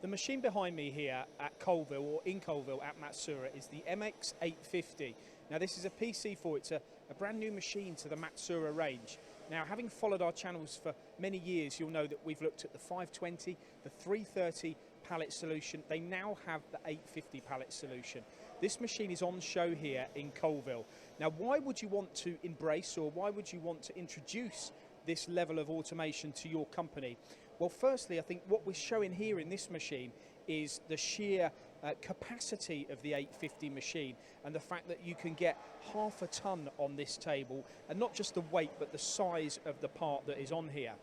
The machine behind me here at Colville, or in Colville at Matsuura, is the MX850. Now this is a PC4, it's a brand new machine to the Matsuura range. Now, having followed our channels for many years, you'll know that we've looked at the 520, the 330 pallet solution. They now have the 850 pallet solution. This machine is on show here in Colville. Now, why would you want to embrace, or why would you want to introduce this level of automation to your company? Well, firstly, I think what we're showing here in this machine is the sheer capacity of the 850 machine, and the fact that you can get half a ton on this table, and not just the weight but the size of the part that is on here.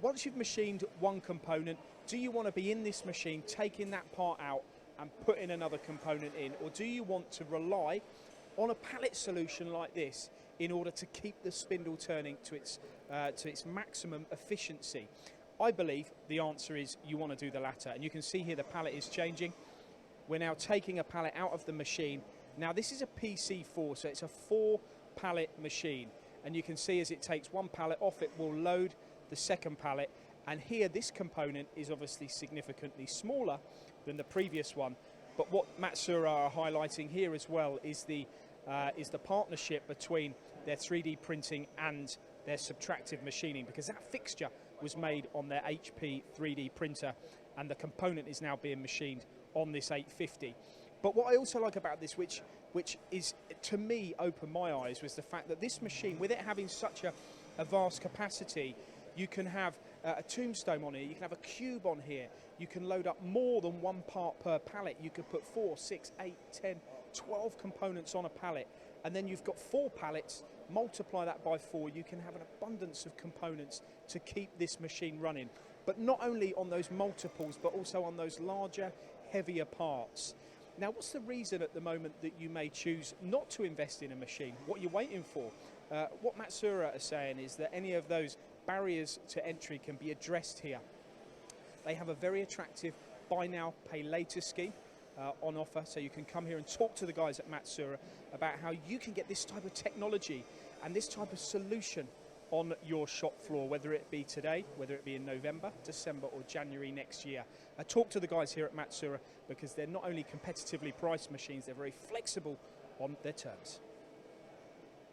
Once you've machined one component, do you want to be in this machine taking that part out and putting another component in, or do you want to rely on a pallet solution like this in order to keep the spindle turning to its maximum efficiency? I believe the answer is you want to do the latter, and you can see here the pallet is changing. We're now taking a pallet out of the machine. Now this is a PC4, so it's a 4 pallet machine, and you can see as it takes one pallet off, it will load the second pallet. And here this component is obviously significantly smaller than the previous one, but what Matsuura are highlighting here as well is the partnership between their 3D printing and their subtractive machining, because that fixture was made on their HP 3D printer and the component is now being machined on this 850. But what I also like about this, which is, to me, opened my eyes, was the fact that this machine, with it having such a vast capacity, you can have a tombstone on here, you can have a cube on here, you can load up more than one part per pallet. You could put 4, 6, 8, 10, 12 components on a pallet, and then you've got 4 pallets, multiply that by 4, you can have an abundance of components to keep this machine running. But not only on those multiples, but also on those larger, heavier parts. Now, what's the reason at the moment that you may choose not to invest in a machine? What are you waiting for? What Matsuura are saying is that any of those barriers to entry can be addressed here. They have a very attractive buy now, pay later scheme on offer, so you can come here and talk to the guys at Matsuura about how you can get this type of technology and this type of solution on your shop floor, whether it be today, whether it be in November, December or January next year. Talk to the guys here at Matsuura, because they're not only competitively priced machines, they're very flexible on their terms.